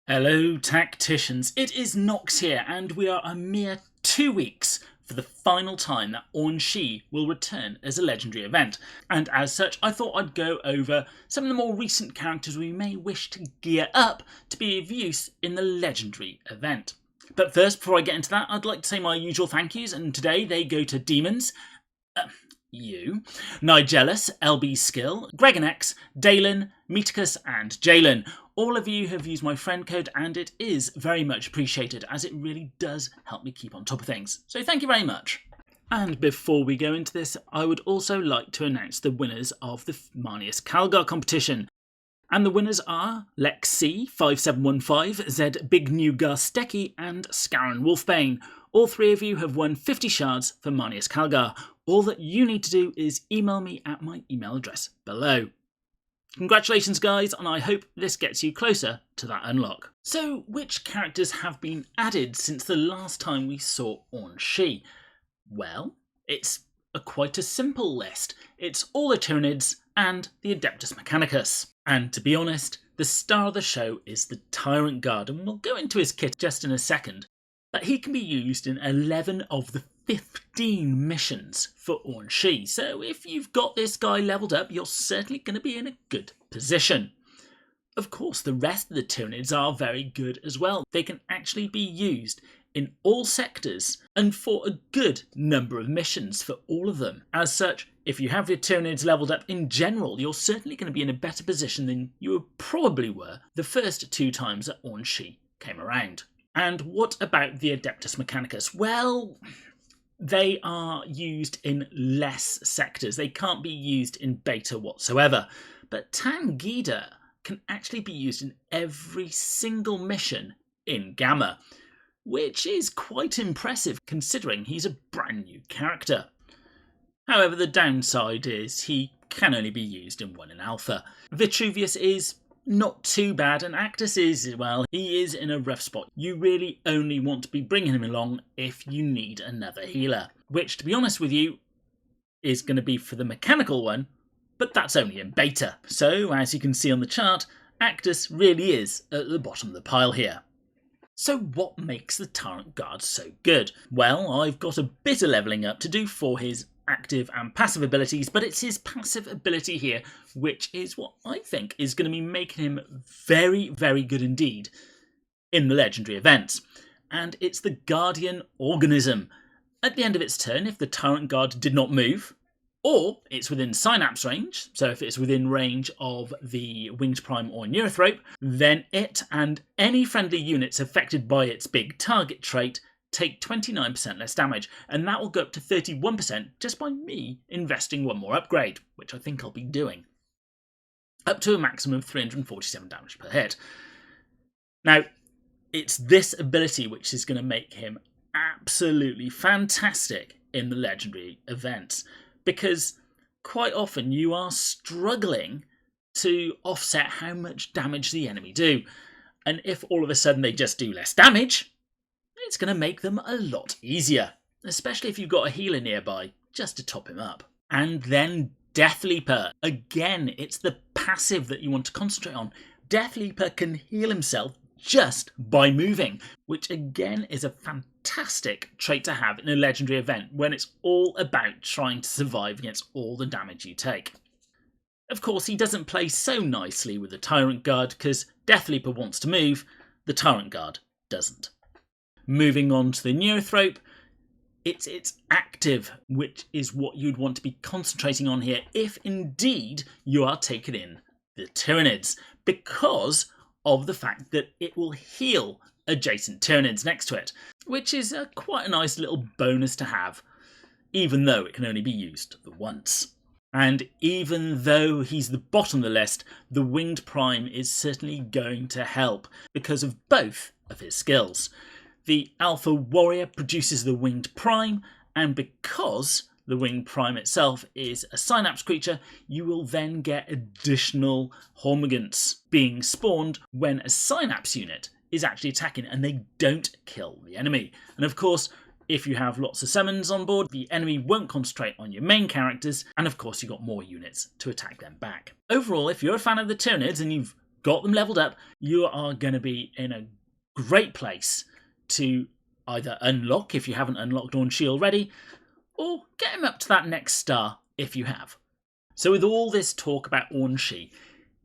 Hello tacticians, it is Nox here and we are a mere 2 weeks for the final time that Aun'Shi will return as a legendary event, and as such I thought I'd go over some of the more recent characters we may wish to gear up to be of use in the legendary event. But first, before I get into that, I'd like to say my usual thank yous, and today they go to Demons, you, Nigelus, LB Skill, Gregonex, Dalen, Meticus and Jalen. All of you have used my friend code and it is very much appreciated as it really does help me keep on top of things. So thank you very much. And before we go into this, I would also like to announce the winners of the Marnius Calgar competition. And the winners are Lex C 5715, Z Big New Garstecki and Scaran Wolfbane. All three of you have won 50 shards for Marnius Calgar. All that you need to do is email me at my email address below. Congratulations guys, and I hope this gets you closer to that unlock. So which characters have been added since the last time we saw Aun'Shi? Well, it's quite a simple list. It's all the Tyranids and the Adeptus Mechanicus. And to be honest, the star of the show is the Tyrant Guard, and we'll go into his kit just in a second. But he can be used in 11 of the 15 missions for Aun'Shi, so if you've got this guy leveled up, you're certainly going to be in a good position. Of course, the rest of the Tyranids are very good as well. They can actually be used in all sectors and for a good number of missions for all of them. As such, if you have your Tyranids leveled up in general, you're certainly going to be in a better position than you probably were the first 2 times that Aun'Shi came around. And what about the Adeptus Mechanicus? Well, they are used in less sectors. They can't be used in beta whatsoever. But Tangida can actually be used in every single mission in Gamma, which is quite impressive considering he's a brand new character. However, the downside is he can only be used in 1 in Alpha. Vitruvius is not too bad, and Actus is, well, he is in a rough spot. You really only want to be bringing him along if you need another healer, which, to be honest with you, is going to be for the mechanical one, but that's only in beta. So, as you can see on the chart, Actus really is at the bottom of the pile here. So what makes the Tyrant Guard so good? Well, I've got a bit of levelling up to do for his active and passive abilities, but it's his passive ability here which is what I think is going to be making him very, very good indeed in the legendary events. And it's the Guardian Organism. At the end of its turn, if the Tyrant Guard did not move, or it's within Synapse range, so if it's within range of the Winged Prime or Neurothrope, then it and any friendly units affected by its big target trait take 29% less damage, and that will go up to 31% just by me investing 1 more upgrade, which I think I'll be doing. Up to a maximum of 347 damage per hit. Now, it's this ability which is going to make him absolutely fantastic in the legendary events, because quite often you are struggling to offset how much damage the enemy do, and if all of a sudden they just do less damage, it's going to make them a lot easier, especially if you've got a healer nearby just to top him up. And then Death Leaper. Again, it's the passive that you want to concentrate on. Death Leaper can heal himself just by moving, which again is a fantastic trait to have in a legendary event when it's all about trying to survive against all the damage you take. Of course, he doesn't play so nicely with the Tyrant Guard because Death Leaper wants to move, the Tyrant Guard doesn't. Moving on to the Neurothrope, it's its active, which is what you'd want to be concentrating on here if indeed you are taking in the Tyranids, because of the fact that it will heal adjacent Tyranids next to it, which is quite a nice little bonus to have, even though it can only be used the once. And even though he's the bottom of the list, the Winged Prime is certainly going to help because of both of his skills. The Alpha Warrior produces the Winged Prime, and because the Winged Prime itself is a Synapse creature, you will then get additional Hormigants being spawned when a Synapse unit is actually attacking and they don't kill the enemy. And of course, if you have lots of summons on board, the enemy won't concentrate on your main characters, and of course you've got more units to attack them back. Overall, if you're a fan of the Tyranids and you've got them leveled up, you are going to be in a great place to either unlock if you haven't unlocked Aun'Shi already, or get him up to that next star if you have. So with all this talk about Aun'Shi,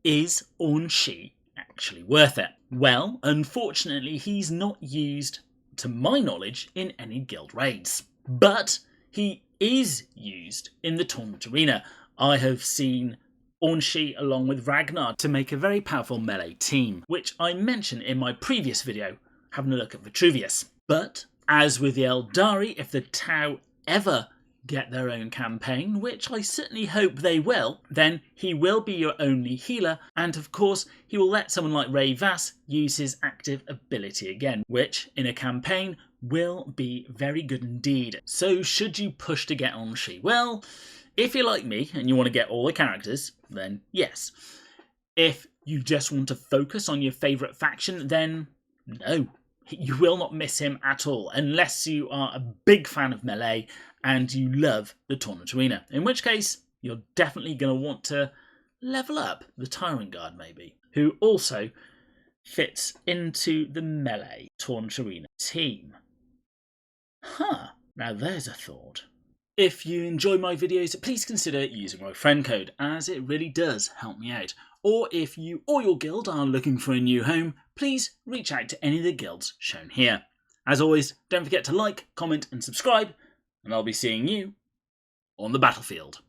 is Aun'Shi actually worth it? Well, unfortunately, he's not used, to my knowledge, in any guild raids. But he is used in the tournament arena. I have seen Aun'Shi along with Ragnar to make a very powerful melee team, which I mentioned in my previous video, having a look at Vitruvius. But, as with the Eldari, if the Tau ever get their own campaign, which I certainly hope they will, then he will be your only healer, and of course he will let someone like Ray Vass use his active ability again, which in a campaign will be very good indeed. So should you push to get Aun'Shi? Well, if you're like me and you want to get all the characters, then yes. If you just want to focus on your favourite faction, then no. You will not miss him at all, unless you are a big fan of melee and you love the tournament arena, in which case you're definitely going to want to level up the Tyrant Guard maybe, who also fits into the melee tournament arena team. Now there's a thought. If you enjoy my videos, please consider using my friend code, as it really does help me out. Or if you or your guild are looking for a new home, please reach out to any of the guilds shown here. As always, don't forget to like, comment and subscribe, and I'll be seeing you on the battlefield.